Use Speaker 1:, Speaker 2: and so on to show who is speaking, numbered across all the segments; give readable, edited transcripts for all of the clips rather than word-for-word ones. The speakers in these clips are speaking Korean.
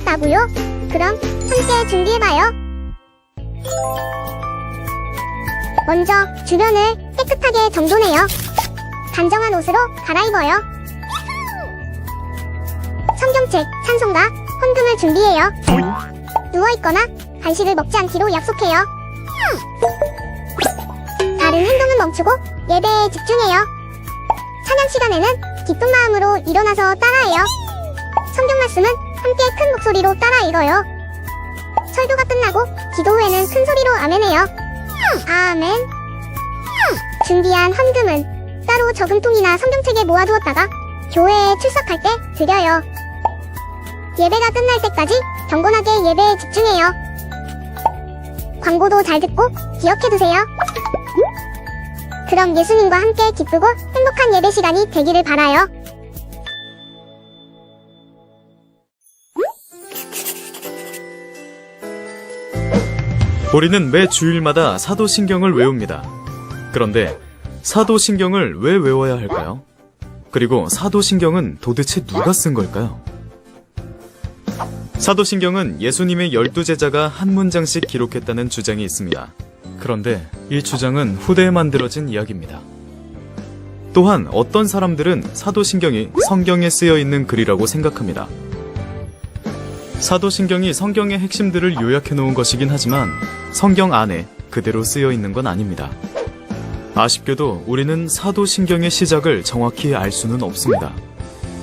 Speaker 1: 준비하셨다고요? 그럼 함께 준비해봐요. 먼저 주변을 깨끗하게 정돈해요. 단정한 옷으로 갈아입어요. 성경책, 찬송가, 헌금을 준비해요. 누워있거나 간식을 먹지 않기로 약속해요. 다른 행동은 멈추고 예배에 집중해요. 찬양 시간에는 기쁜 마음으로 일어나서 따라해요. 성경 말씀은 함께 큰 목소리로 따라 읽어요. 설교가 끝나고 기도 후에는 큰 소리로 아멘해요. 아멘. 준비한 헌금은 따로 저금통이나 성경책에 모아두었다가 교회에 출석할 때 드려요. 예배가 끝날 때까지 경건하게 예배에 집중해요. 광고도 잘 듣고 기억해두세요. 그럼 예수님과 함께 기쁘고 행복한 예배 시간이 되기를 바라요.
Speaker 2: 우리는 매 주일마다 사도신경을 외웁니다. 그런데 사도신경을 왜 외워야 할까요? 그리고 사도신경은 도대체 누가 쓴 걸까요? 사도신경은 예수님의 12제자가 한 문장씩 기록했다는 주장이 있습니다. 그런데 이 주장은 후대에 만들어진 이야기입니다. 또한 어떤 사람들은 사도신경이 성경에 쓰여 있는 글이라고 생각합니다. 사도신경이 성경의 핵심들을 요약해 놓은 것이긴 하지만 성경 안에 그대로 쓰여 있는 건 아닙니다. 아쉽게도 우리는 사도신경의 시작을 정확히 알 수는 없습니다.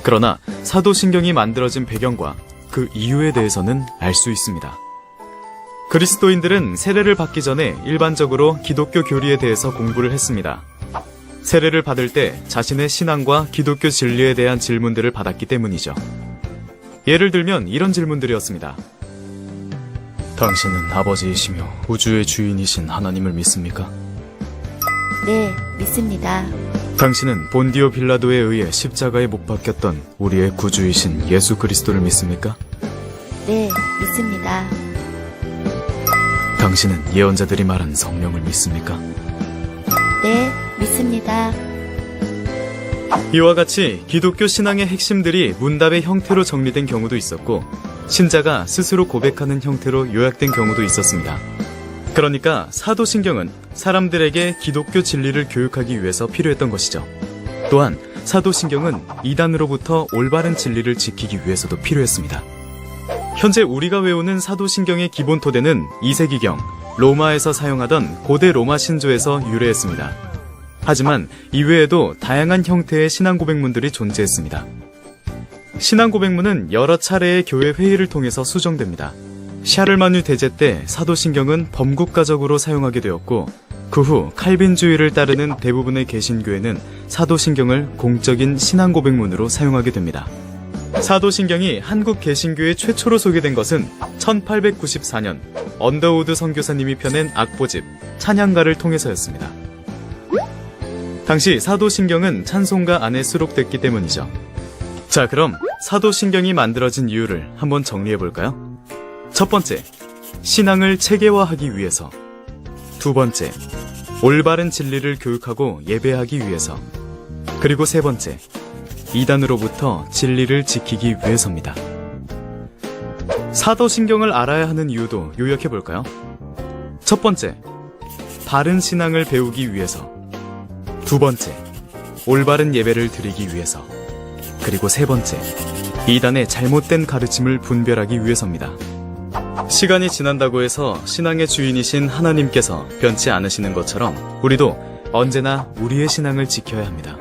Speaker 2: 그러나 사도신경이 만들어진 배경과 그 이유에 대해서는 알 수 있습니다. 그리스도인들은 세례를 받기 전에 일반적으로 기독교 교리에 대해서 공부를 했습니다. 세례를 받을 때 자신의 신앙과 기독교 진리에 대한 질문들을 받았기 때문이죠. 예를 들면 이런 질문들이었습니다. 당신은 아버지이시며 우주의 주인이신 하나님을 믿습니까?
Speaker 3: 네, 믿습니다.
Speaker 2: 당신은 본디오 빌라도에 의해 십자가에 못 박혔던 우리의 구주이신 예수 그리스도를 믿습니까?
Speaker 3: 네, 믿습니다.
Speaker 2: 당신은 예언자들이 말한 성령을 믿습니까?
Speaker 3: 네, 믿습니다.
Speaker 2: 이와 같이 기독교 신앙의 핵심들이 문답의 형태로 정리된 경우도 있었고 신자가 스스로 고백하는 형태로 요약된 경우도 있었습니다. 그러니까 사도신경은 사람들에게 기독교 진리를 교육하기 위해서 필요했던 것이죠. 또한 사도신경은 이단으로부터 올바른 진리를 지키기 위해서도 필요했습니다. 현재 우리가 외우는 사도신경의 기본 토대는 2세기경 로마에서 사용하던 고대 로마 신조에서 유래했습니다. 하지만 이외에도 다양한 형태의 신앙고백문들이 존재했습니다. 신앙고백문은 여러 차례의 교회 회의를 통해서 수정됩니다. 샤를마뉴 대제 때 사도신경은 범국가적으로 사용하게 되었고 그 후 칼빈주의를 따르는 대부분의 개신교회는 사도신경을 공적인 신앙고백문으로 사용하게 됩니다. 사도신경이 한국 개신교에 최초로 소개된 것은 1894년 언더우드 선교사님이 펴낸 악보집 찬양가를 통해서였습니다. 당시 사도신경은 찬송가 안에 수록됐기 때문이죠. 자, 그럼 사도신경이 만들어진 이유를 한번 정리해볼까요? 첫 번째, 신앙을 체계화하기 위해서. 두 번째, 올바른 진리를 교육하고 예배하기 위해서. 그리고 세 번째, 이단으로부터 진리를 지키기 위해서입니다. 사도신경을 알아야 하는 이유도 요약해볼까요? 첫 번째, 바른 신앙을 배우기 위해서. 두 번째, 올바른 예배를 드리기 위해서. 그리고 세 번째, 이단의 잘못된 가르침을 분별하기 위해서입니다. 시간이 지난다고 해서 신앙의 주인이신 하나님께서 변치 않으시는 것처럼 우리도 언제나 우리의 신앙을 지켜야 합니다.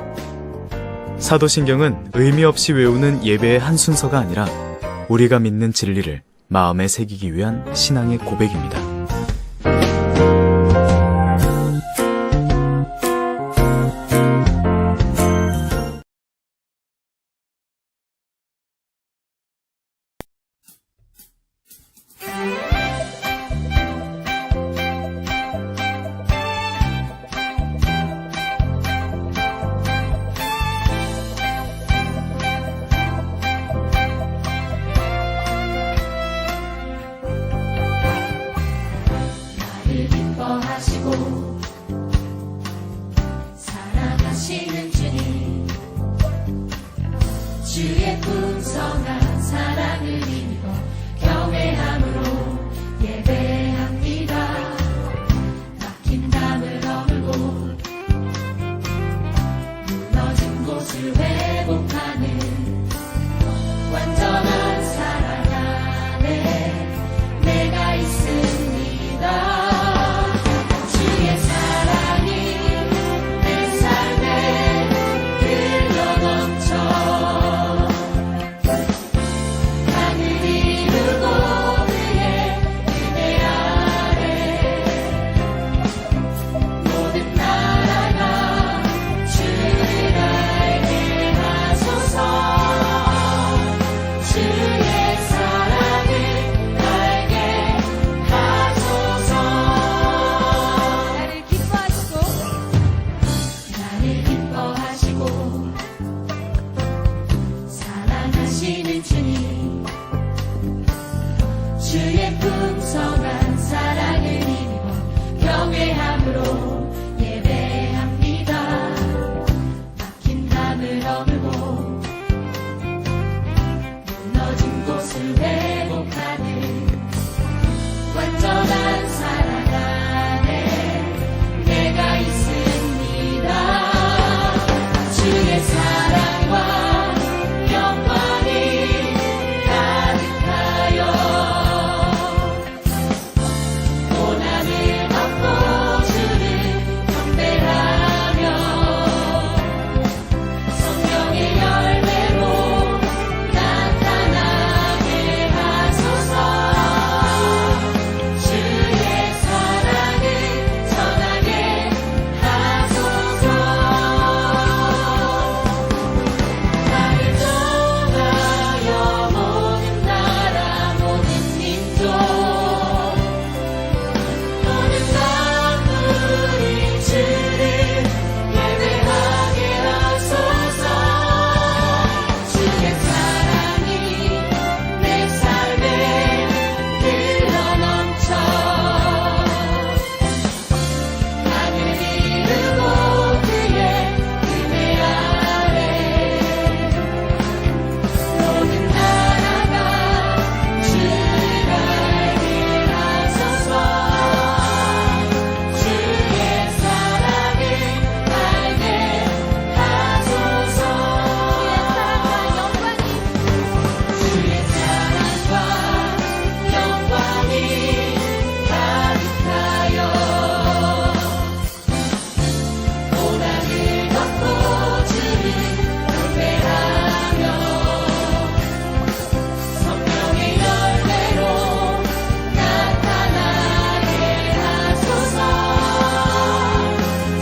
Speaker 2: 사도신경은 의미 없이 외우는 예배의 한 순서가 아니라 우리가 믿는 진리를 마음에 새기기 위한 신앙의 고백입니다.
Speaker 4: 주의 풍성한 사랑을 힘입어 경외함으로 예배합니다. 막힌 담을 허물고 무너진 곳을 회복하는 완전한 사랑 안에 내가 있습니다. 주의 사랑과 영광이 가득하여 고난을 받고 주를 경배하며 성령의 열매로 나타나게 하소서. 주의 사랑을 전하게 하소서. 나를 전하여 모든 나라 모든 민족 모든 만물이 주를 예배하게 하소서. 주의 사랑이 내 삶에 흘러넘쳐 하늘 이루고 그의 은혜 아래 모든 나라가 주를 알게 하소서. 주의 사랑을 알게 하소서. 주의 사랑과 영광이 가득하여 고난을 걷고 주를 경배하며 성령의 열매로 나타나게 하소서.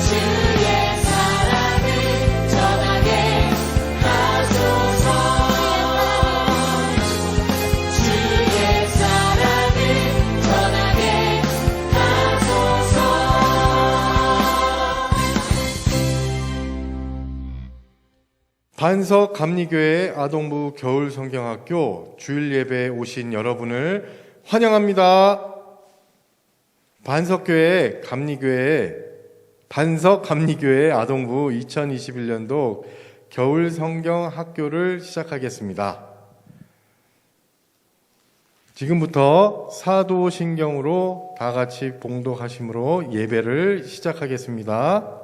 Speaker 4: 주의 사랑을 전하게 하소서. 주의 사랑을 전하게 하소서.
Speaker 5: 반석 감리교회 아동부 겨울 성경학교 주일 예배에 오신 여러분을 환영합니다. 반석 감리교회 아동부 2021년도 겨울 성경 학교를 시작하겠습니다. 지금부터 사도신경으로 다 같이 봉독하심으로 예배를 시작하겠습니다.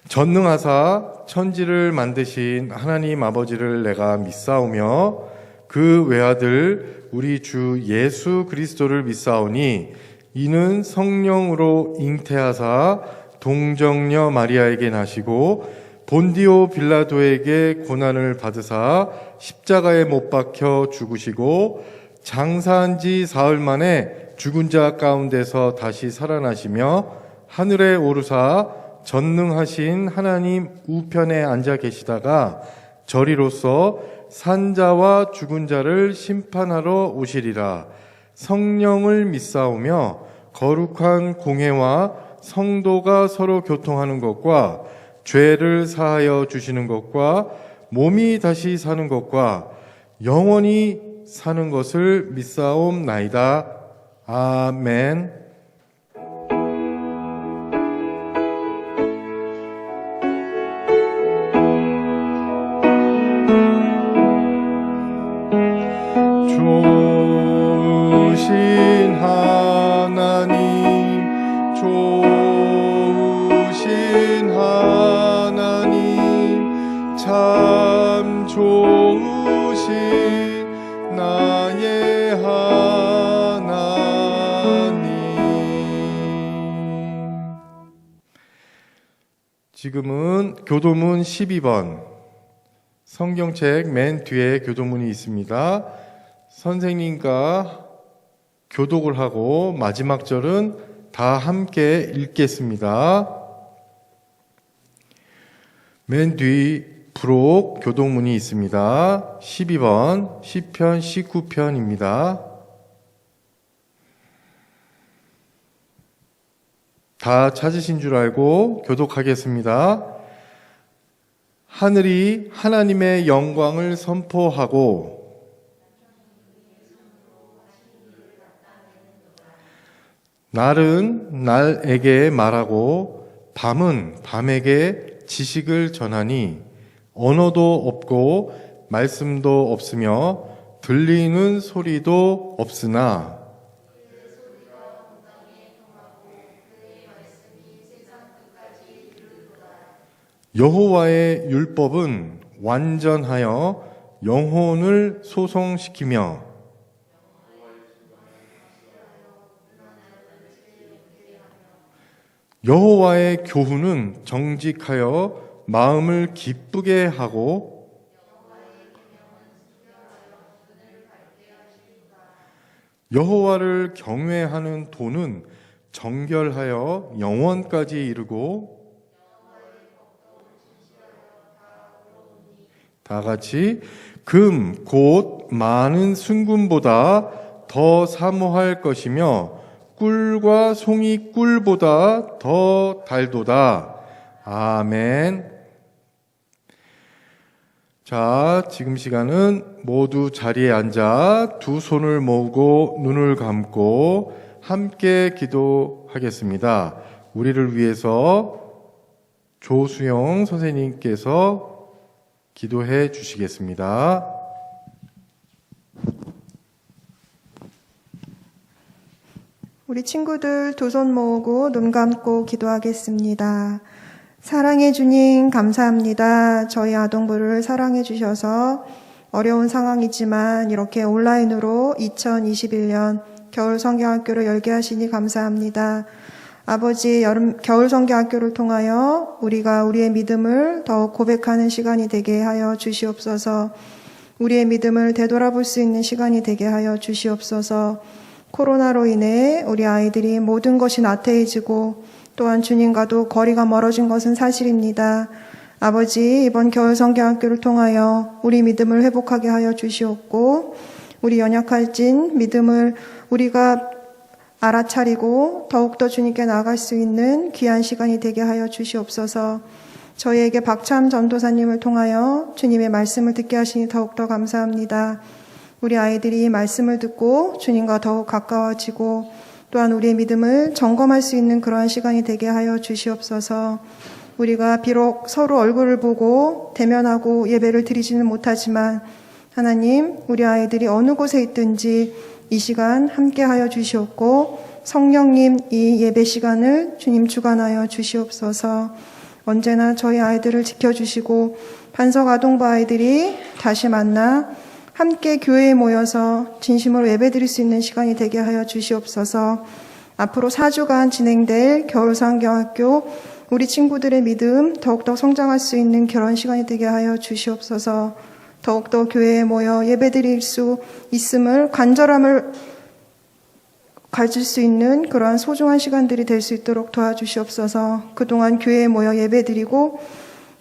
Speaker 5: 전능하사 천지를 만드신 하나님 아버지를 내가 믿사오며 그 외아들 우리 주 예수 그리스도를 믿사오니 이는 성령으로 잉태하사 동정녀 마리아에게 나시고 본디오 빌라도에게 고난을 받으사 십자가에 못 박혀 죽으시고 장사한 지 사흘 만에 죽은 자 가운데서 다시 살아나시며 하늘에 오르사 전능하신 하나님 우편에 앉아 계시다가 저리로서 산자와 죽은 자를 심판하러 오시리라. 성령을 믿사오며 거룩한 공회와 성도가 서로 교통하는 것과 죄를 사하여 주시는 것과 몸이 다시 사는 것과 영원히 사는 것을 믿사옵나이다. 아멘. 좋으신 하나님, 좋으신 하나님, 참 좋으신 나의 하나님. 지금은 교도문 12번 성경책 맨 뒤에 교도문이 있습니다. 선생님과 교독을 하고 마지막 절은 다 함께 읽겠습니다. 맨 뒤 부록 교독문이 있습니다. 12번 시편 19편입니다. 다 찾으신 줄 알고 교독하겠습니다. 하늘이 하나님의 영광을 선포하고 날은 날에게 말하고 밤은 밤에게 지식을 전하니 언어도 없고 말씀도 없으며 들리는 소리도 없으나 여호와의 율법은 완전하여 영혼을 소성시키며 여호와의 교훈은 정직하여 마음을 기쁘게 하고 여호와를 경외하는 도는 정결하여 영원까지 이르고 다 같이 금 곧 많은 순금보다 더 사모할 것이며 꿀과 송이 꿀보다 더 달도다. 아멘. 자, 지금 시간은 모두 자리에 앉아 두 손을 모으고 눈을 감고 함께 기도하겠습니다. 우리를 위해서 조수영 선생님께서 기도해 주시겠습니다.
Speaker 6: 우리 친구들 두 손 모으고 눈 감고 기도하겠습니다. 사랑해 주님 감사합니다. 저희 아동부를 사랑해 주셔서 어려운 상황이지만 이렇게 온라인으로 2021년 겨울 성경학교를 열게 하시니 감사합니다. 아버지, 겨울 성경학교를 통하여 우리가 우리의 믿음을 더욱 고백하는 시간이 되게 하여 주시옵소서. 우리의 믿음을 되돌아볼 수 있는 시간이 되게 하여 주시옵소서. 코로나로 인해 우리 아이들이 모든 것이 나태해지고 또한 주님과도 거리가 멀어진 것은 사실입니다. 아버지, 이번 겨울 성경학교를 통하여 우리 믿음을 회복하게 하여 주시옵고 우리 연약할진 믿음을 우리가 알아차리고 더욱더 주님께 나아갈 수 있는 귀한 시간이 되게 하여 주시옵소서. 저희에게 박참 전도사님을 통하여 주님의 말씀을 듣게 하시니 더욱더 감사합니다. 우리 아이들이 말씀을 듣고 주님과 더욱 가까워지고 또한 우리의 믿음을 점검할 수 있는 그러한 시간이 되게 하여 주시옵소서. 우리가 비록 서로 얼굴을 보고 대면하고 예배를 드리지는 못하지만 하나님, 우리 아이들이 어느 곳에 있든지 이 시간 함께 하여 주시옵고 성령님 이 예배 시간을 주님 주관하여 주시옵소서. 언제나 저희 아이들을 지켜주시고 반석 아동부 아이들이 다시 만나 함께 교회에 모여서 진심으로 예배드릴 수 있는 시간이 되게 하여 주시옵소서. 앞으로 4주간 진행될 겨울성경학교 우리 친구들의 믿음 더욱더 성장할 수 있는 그런 시간이 되게 하여 주시옵소서. 더욱더 교회에 모여 예배드릴 수 있음을 간절함을 가질 수 있는 그러한 소중한 시간들이 될 수 있도록 도와주시옵소서. 그동안 교회에 모여 예배드리고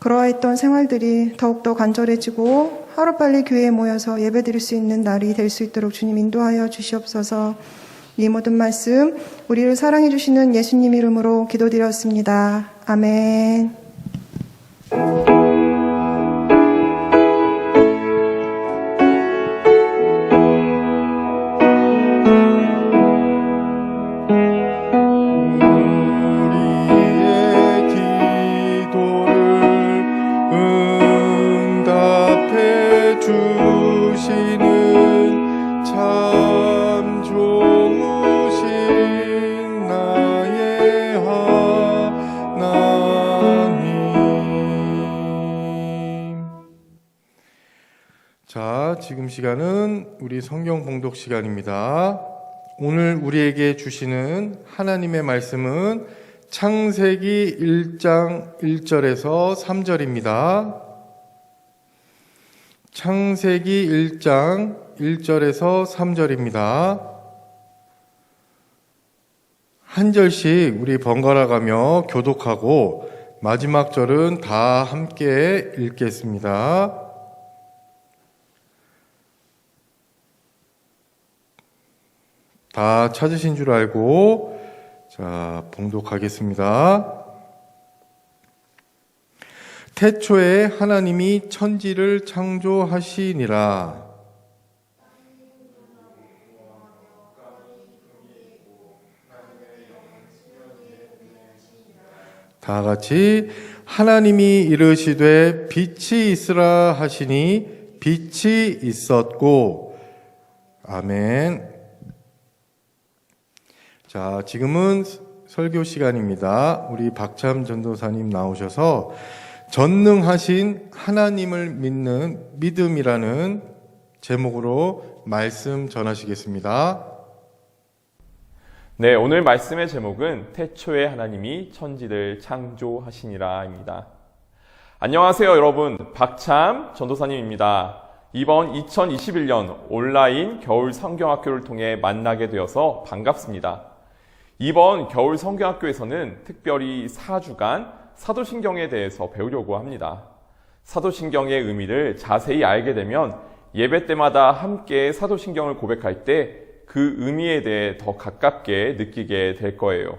Speaker 6: 그러했던 생활들이 더욱더 간절해지고 하루빨리 교회에 모여서 예배드릴 수 있는 날이 될 수 있도록 주님 인도하여 주시옵소서. 이 모든 말씀 우리를 사랑해 주시는 예수님 이름으로 기도드렸습니다. 아멘.
Speaker 5: 지금 시간은 우리 성경 봉독 시간입니다. 오늘 우리에게 주시는 하나님의 말씀은 창세기 1장 1절에서 3절입니다. 창세기 1장 1절에서 3절입니다. 한 절씩 우리 번갈아 가며 교독하고 마지막 절은 다 함께 읽겠습니다. 다 찾으신 줄 알고 자, 봉독하겠습니다. 태초에 하나님이 천지를 창조하시니라. 다 같이 하나님이 이르시되 빛이 있으라 하시니 빛이 있었고. 아멘. 자, 지금은 설교 시간입니다. 우리 박참 전도사님 나오셔서 전능하신 하나님을 믿는 믿음이라는 제목으로 말씀 전하시겠습니다.
Speaker 7: 네, 오늘 말씀의 제목은 태초에 하나님이 천지를 창조하시니라입니다. 안녕하세요, 여러분. 박참 전도사님입니다. 이번 2021년 온라인 겨울 성경학교를 통해 만나게 되어서 반갑습니다. 이번 겨울 성경학교에서는 특별히 4주간 사도신경에 대해서 배우려고 합니다. 사도신경의 의미를 자세히 알게 되면 예배 때마다 함께 사도신경을 고백할 때 그 의미에 대해 더 가깝게 느끼게 될 거예요.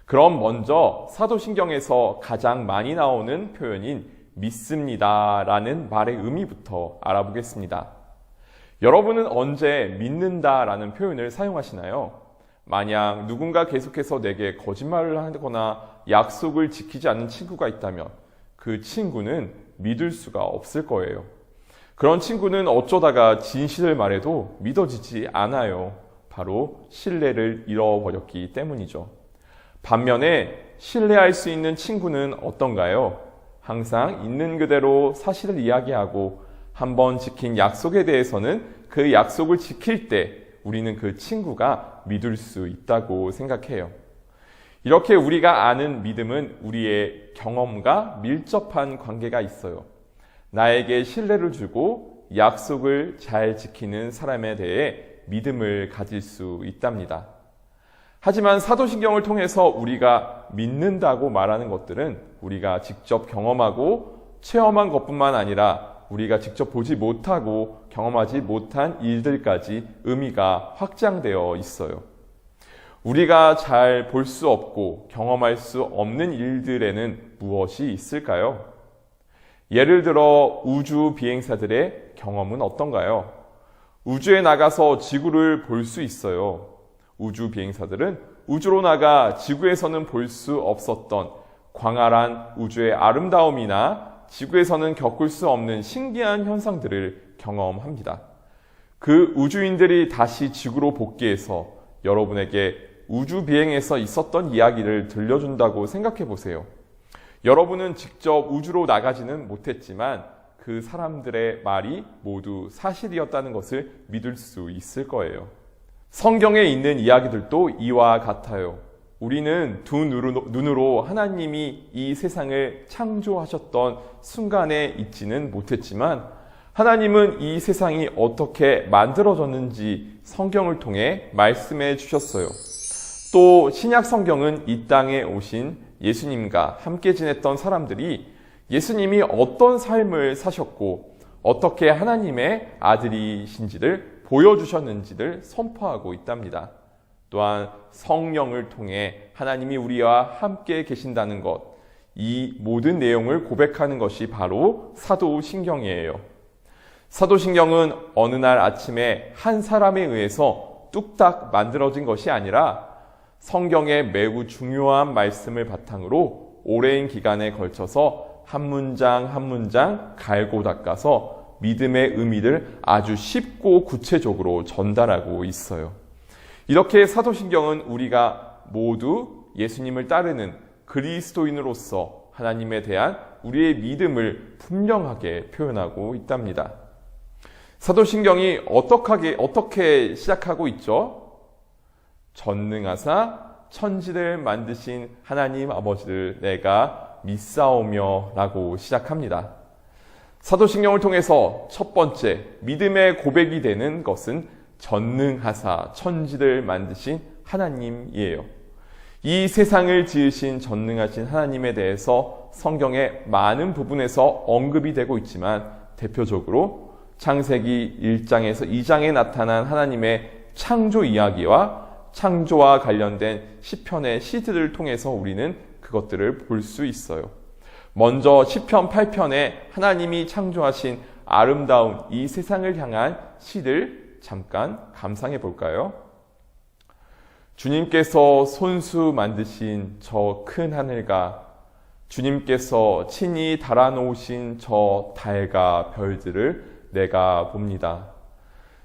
Speaker 7: 그럼 먼저 사도신경에서 가장 많이 나오는 표현인 믿습니다라는 말의 의미부터 알아보겠습니다. 여러분은 언제 믿는다라는 표현을 사용하시나요? 만약 누군가 계속해서 내게 거짓말을 하거나 약속을 지키지 않는 친구가 있다면 그 친구는 믿을 수가 없을 거예요. 그런 친구는 어쩌다가 진실을 말해도 믿어지지 않아요. 바로 신뢰를 잃어버렸기 때문이죠. 반면에 신뢰할 수 있는 친구는 어떤가요? 항상 있는 그대로 사실을 이야기하고 한번 지킨 약속에 대해서는 그 약속을 지킬 때 우리는 그 친구가 믿을 수 있다고 생각해요. 이렇게 우리가 아는 믿음은 우리의 경험과 밀접한 관계가 있어요. 나에게 신뢰를 주고 약속을 잘 지키는 사람에 대해 믿음을 가질 수 있답니다. 하지만 사도신경을 통해서 우리가 믿는다고 말하는 것들은 우리가 직접 경험하고 체험한 것뿐만 아니라 우리가 직접 보지 못하고 경험하지 못한 일들까지 의미가 확장되어 있어요. 우리가 잘 볼 수 없고 경험할 수 없는 일들에는 무엇이 있을까요? 예를 들어 우주 비행사들의 경험은 어떤가요? 우주에 나가서 지구를 볼 수 있어요. 우주 비행사들은 우주로 나가 지구에서는 볼 수 없었던 광활한 우주의 아름다움이나 지구에서는 겪을 수 없는 신기한 현상들을 경험합니다. 그 우주인들이 다시 지구로 복귀해서 여러분에게 우주 비행에서 있었던 이야기를 들려준다고 생각해 보세요. 여러분은 직접 우주로 나가지는 못했지만 그 사람들의 말이 모두 사실이었다는 것을 믿을 수 있을 거예요. 성경에 있는 이야기들도 이와 같아요. 우리는 두 눈으로 하나님이 이 세상을 창조하셨던 순간에 있지는 못했지만 하나님은 이 세상이 어떻게 만들어졌는지 성경을 통해 말씀해 주셨어요. 또 신약 성경은 이 땅에 오신 예수님과 함께 지냈던 사람들이 예수님이 어떤 삶을 사셨고 어떻게 하나님의 아들이신지를 보여주셨는지를 선포하고 있답니다. 또한 성령을 통해 하나님이 우리와 함께 계신다는 것, 이 모든 내용을 고백하는 것이 바로 사도신경이에요. 사도신경은 어느 날 아침에 한 사람에 의해서 뚝딱 만들어진 것이 아니라 성경의 매우 중요한 말씀을 바탕으로 오랜 기간에 걸쳐서 한 문장 한 문장 갈고 닦아서 믿음의 의미를 아주 쉽고 구체적으로 전달하고 있어요. 이렇게 사도신경은 우리가 모두 예수님을 따르는 그리스도인으로서 하나님에 대한 우리의 믿음을 분명하게 표현하고 있답니다. 사도신경이 어떻게 시작하고 있죠? 전능하사 천지를 만드신 하나님 아버지를 내가 믿사오며 라고 시작합니다. 사도신경을 통해서 첫 번째 믿음의 고백이 되는 것은 전능하사 천지를 만드신 하나님이에요. 이 세상을 지으신 전능하신 하나님에 대해서 성경의 많은 부분에서 언급이 되고 있지만 대표적으로 창세기 1장에서 2장에 나타난 하나님의 창조 이야기와 창조와 관련된 시편의 시들을 통해서 우리는 그것들을 볼 수 있어요. 먼저 시편 8편에 하나님이 창조하신 아름다운 이 세상을 향한 시를 잠깐 감상해 볼까요? 주님께서 손수 만드신 저 큰 하늘과 주님께서 친히 달아놓으신 저 달과 별들을 내가 봅니다.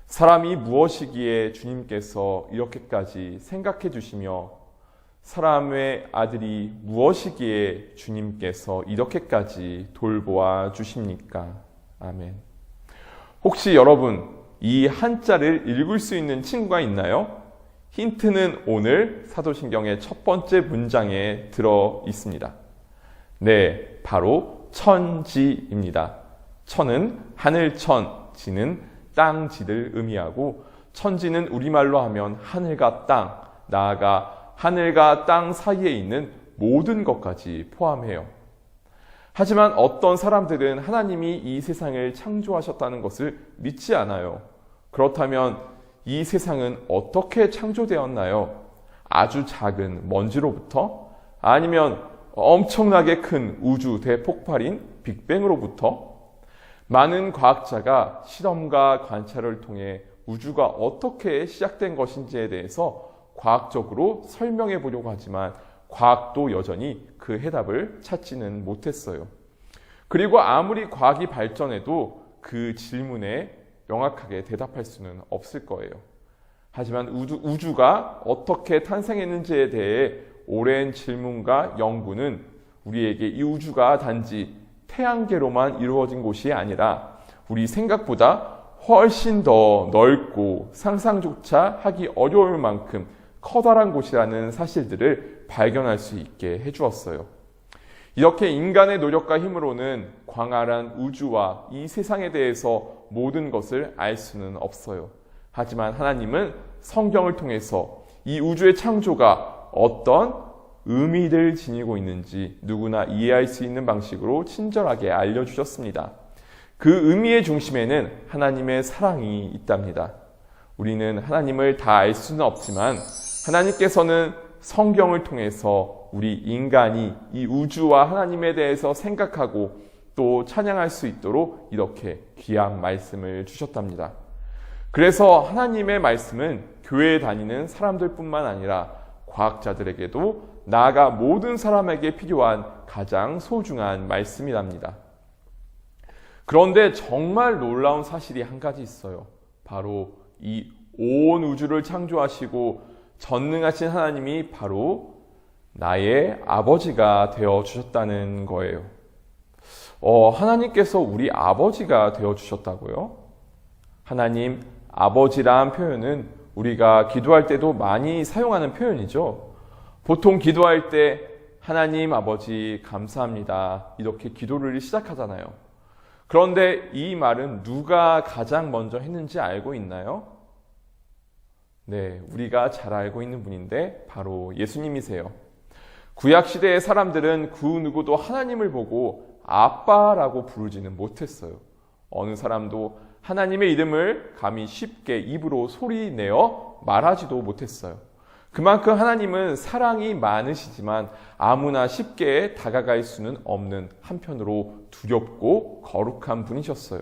Speaker 7: 사람이 무엇이기에 주님께서 이렇게까지 생각해 주시며 사람의 아들이 무엇이기에 주님께서 이렇게까지 돌보아 주십니까? 아멘. 혹시 여러분 이 한자를 읽을 수 있는 친구가 있나요? 힌트는 오늘 사도신경의 첫 번째 문장에 들어 있습니다. 네, 바로 천지입니다. 천은 하늘천, 지는 땅지를 의미하고 천지는 우리말로 하면 하늘과 땅, 나아가 하늘과 땅 사이에 있는 모든 것까지 포함해요. 하지만 어떤 사람들은 하나님이 이 세상을 창조하셨다는 것을 믿지 않아요. 그렇다면 이 세상은 어떻게 창조되었나요? 아주 작은 먼지로부터? 아니면 엄청나게 큰 우주 대폭발인 빅뱅으로부터? 많은 과학자가 실험과 관찰을 통해 우주가 어떻게 시작된 것인지에 대해서 과학적으로 설명해 보려고 하지만 과학도 여전히 그 해답을 찾지는 못했어요. 그리고 아무리 과학이 발전해도 그 질문에 명확하게 대답할 수는 없을 거예요. 하지만 우주가 어떻게 탄생했는지에 대해 오랜 질문과 연구는 우리에게 이 우주가 단지 태양계로만 이루어진 곳이 아니라 우리 생각보다 훨씬 더 넓고 상상조차 하기 어려울 만큼 커다란 곳이라는 사실들을 발견할 수 있게 해주었어요. 이렇게 인간의 노력과 힘으로는 광활한 우주와 이 세상에 대해서 모든 것을 알 수는 없어요. 하지만 하나님은 성경을 통해서 이 우주의 창조가 어떤 의미를 지니고 있는지 누구나 이해할 수 있는 방식으로 친절하게 알려주셨습니다. 그 의미의 중심에는 하나님의 사랑이 있답니다. 우리는 하나님을 다 알 수는 없지만 하나님께서는 성경을 통해서 우리 인간이 이 우주와 하나님에 대해서 생각하고 또 찬양할 수 있도록 이렇게 귀한 말씀을 주셨답니다. 그래서 하나님의 말씀은 교회에 다니는 사람들뿐만 아니라 과학자들에게도 나아가 모든 사람에게 필요한 가장 소중한 말씀이랍니다. 그런데 정말 놀라운 사실이 한 가지 있어요. 바로 이 온 우주를 창조하시고 전능하신 하나님이 바로 나의 아버지가 되어 주셨다는 거예요. 하나님께서 우리 아버지가 되어 주셨다고요? 하나님 아버지란 표현은 우리가 기도할 때도 많이 사용하는 표현이죠. 보통 기도할 때 하나님 아버지 감사합니다 이렇게 기도를 시작하잖아요. 그런데 이 말은 누가 가장 먼저 했는지 알고 있나요? 네, 우리가 잘 알고 있는 분인데 바로 예수님이세요. 구약시대의 사람들은 그 누구도 하나님을 보고 아빠라고 부르지는 못했어요. 어느 사람도 하나님의 이름을 감히 쉽게 입으로 소리내어 말하지도 못했어요. 그만큼 하나님은 사랑이 많으시지만 아무나 쉽게 다가갈 수는 없는 한편으로 두렵고 거룩한 분이셨어요.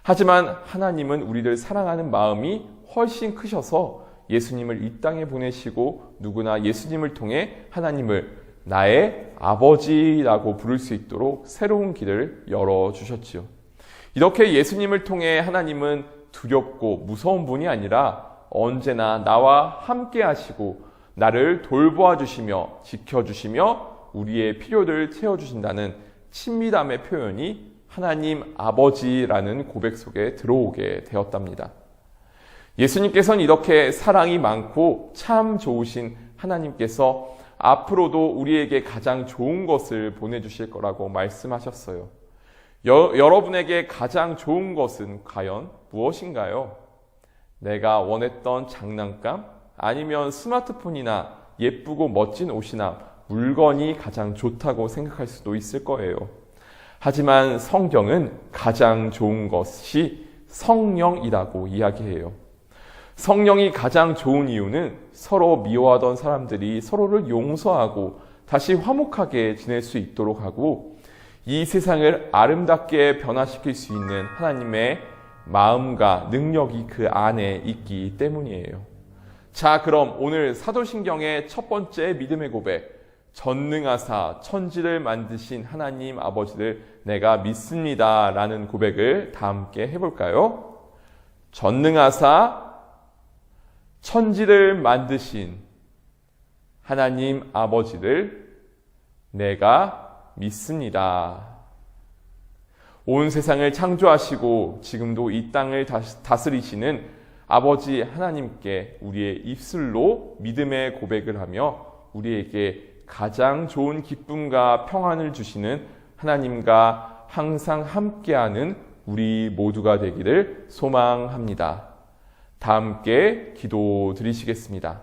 Speaker 7: 하지만 하나님은 우리를 사랑하는 마음이 훨씬 크셔서 예수님을 이 땅에 보내시고 누구나 예수님을 통해 하나님을 나의 아버지라고 부를 수 있도록 새로운 길을 열어주셨지요. 이렇게 예수님을 통해 하나님은 두렵고 무서운 분이 아니라 언제나 나와 함께 하시고 나를 돌보아 주시며 지켜주시며 우리의 필요를 채워주신다는 친밀함의 표현이 하나님 아버지라는 고백 속에 들어오게 되었답니다. 예수님께서는 이렇게 사랑이 많고 참 좋으신 하나님께서 앞으로도 우리에게 가장 좋은 것을 보내주실 거라고 말씀하셨어요. 여러분에게 가장 좋은 것은 과연 무엇인가요? 내가 원했던 장난감? 아니면 스마트폰이나 예쁘고 멋진 옷이나 물건이 가장 좋다고 생각할 수도 있을 거예요. 하지만 성경은 가장 좋은 것이 성령이라고 이야기해요. 성령이 가장 좋은 이유는 서로 미워하던 사람들이 서로를 용서하고 다시 화목하게 지낼 수 있도록 하고 이 세상을 아름답게 변화시킬 수 있는 하나님의 마음과 능력이 그 안에 있기 때문이에요. 자, 그럼 오늘 사도신경의 첫 번째 믿음의 고백, 전능하사 천지를 만드신 하나님 아버지를 내가 믿습니다 라는 고백을 다 함께 해볼까요? 전능하사 천지를 만드신 하나님 아버지를 내가 믿습니다. 온 세상을 창조하시고 지금도 이 땅을 다스리시는 아버지 하나님께 우리의 입술로 믿음의 고백을 하며 우리에게 가장 좋은 기쁨과 평안을 주시는 하나님과 항상 함께하는 우리 모두가 되기를 소망합니다. 다 함께 기도 드리시겠습니다.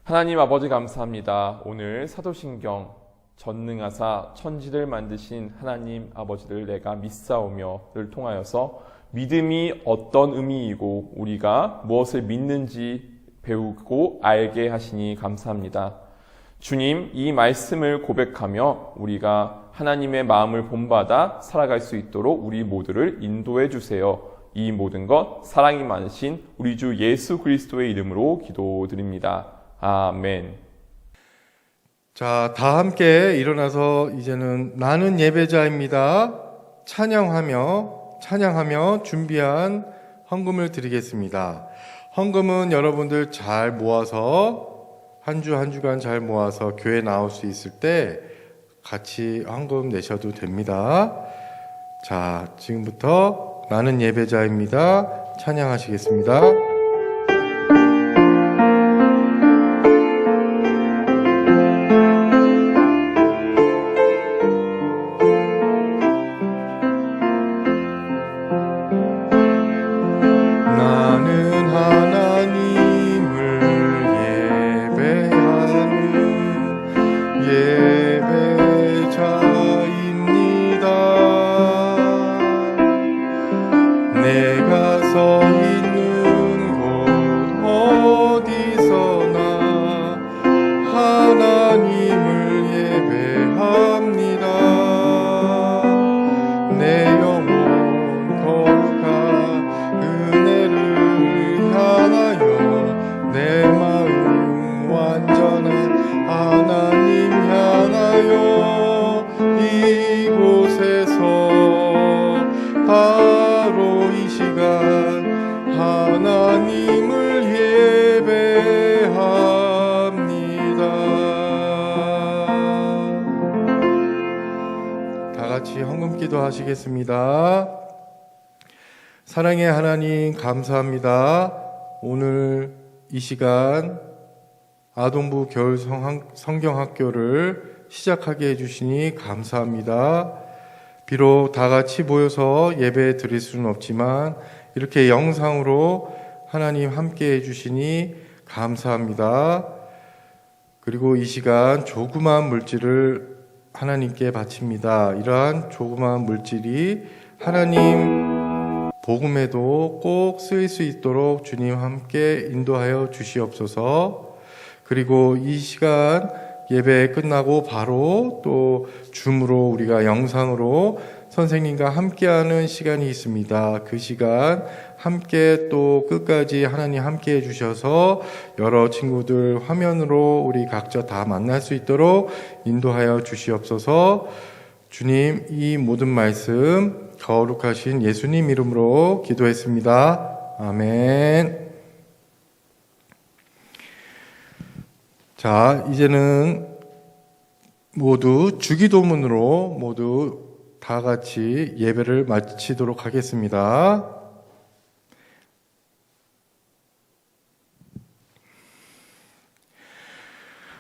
Speaker 7: 하나님 아버지 감사합니다. 오늘 사도신경 전능하사 천지를 만드신 하나님 아버지를 내가 믿사오며를 통하여서 믿음이 어떤 의미이고 우리가 무엇을 믿는지 배우고 알게 하시니 감사합니다. 주님, 이 말씀을 고백하며 우리가 하나님의 마음을 본받아 살아갈 수 있도록 우리 모두를 인도해 주세요. 이 모든 것 사랑이 많으신 우리 주 예수 그리스도의 이름으로 기도드립니다. 아멘.
Speaker 5: 자, 다 함께 일어나서 이제는 나는 예배자입니다. 찬양하며 준비한 헌금을 드리겠습니다. 헌금은 여러분들 잘 모아서 한 주간 잘 모아서 교회 나올 수 있을 때 같이 헌금 내셔도 됩니다. 자, 지금부터 나는 예배자입니다. 찬양하시겠습니다. 하시겠습니다. 사랑의 하나님 감사합니다. 오늘 이 시간 아동부 겨울 성경학교를 시작하게 해주시니 감사합니다. 비록 다 같이 모여서 예배 드릴 수는 없지만 이렇게 영상으로 하나님 함께 해주시니 감사합니다. 그리고 이 시간 조그마한 물질을 하나님께 바칩니다. 이러한 조그마한 물질이 하나님 복음에도 꼭 쓰일 수 있도록 주님 함께 인도하여 주시옵소서. 그리고 이 시간 예배 끝나고 바로 또 줌으로 우리가 영상으로 선생님과 함께하는 시간이 있습니다. 그 시간 함께 또 끝까지 하나님 함께 해주셔서 여러 친구들 화면으로 우리 각자 다 만날 수 있도록 인도하여 주시옵소서. 주님, 이 모든 말씀 거룩하신 예수님 이름으로 기도했습니다. 아멘. 자, 이제는 모두 주기도문으로 모두 다 같이 예배를 마치도록 하겠습니다.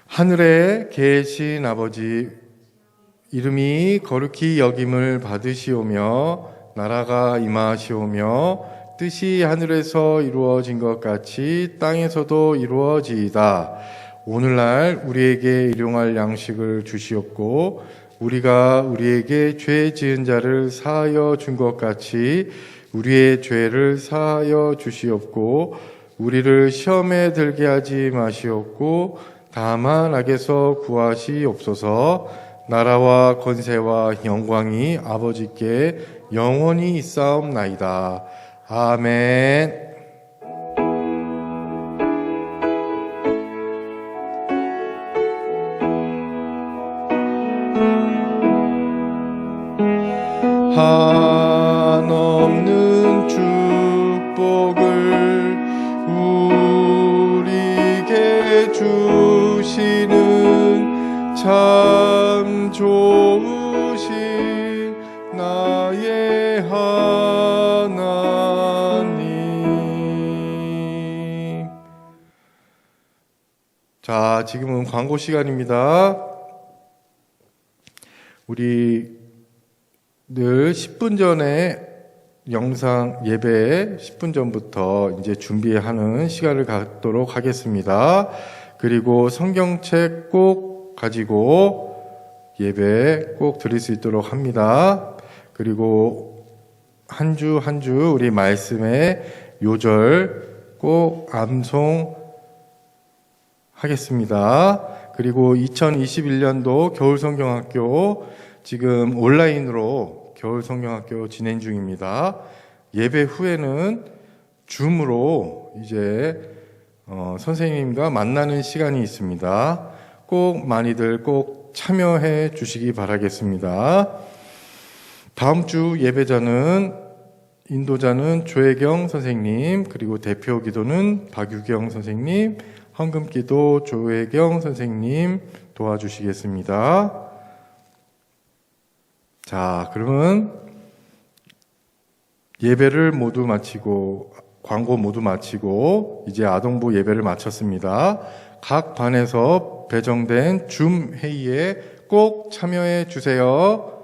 Speaker 5: 하늘에 계신 아버지, 이름이 거룩히 여김을 받으시오며 나라가 임하시오며 뜻이 하늘에서 이루어진 것 같이 땅에서도 이루어지이다. 오늘날 우리에게 일용할 양식을 주시옵고 우리가 우리에게 죄 지은 자를 사하여 준 것 같이 우리의 죄를 사하여 주시옵고 우리를 시험에 들게 하지 마시옵고 다만 악에서 구하시옵소서. 나라와 권세와 영광이 아버지께 영원히 있사옵나이다. 아멘. 참 좋으신 나의 하나님. 자, 지금은 광고 시간입니다. 우리 늘 10분 전에 영상 예배 10분 전부터 이제 준비하는 시간을 갖도록 하겠습니다. 그리고 성경책 꼭 가지고 예배 꼭 드릴 수 있도록 합니다. 그리고 한 주 한 주 우리 말씀의 요절 꼭 암송하겠습니다. 그리고 2021년도 겨울성경학교 지금 온라인으로 겨울성경학교 진행 중입니다. 예배 후에는 줌으로 이제 선생님과 만나는 시간이 있습니다. 꼭 많이들 꼭 참여해 주시기 바라겠습니다. 다음 주 예배자는 인도자는 조혜경 선생님, 그리고 대표 기도는 박유경 선생님, 헌금기도 조혜경 선생님 도와주시겠습니다. 자, 그러면 예배를 모두 마치고 광고 모두 마치고 이제 아동부 예배를 마쳤습니다. 각 반에서 배정된 줌 회의에 꼭 참여해 주세요.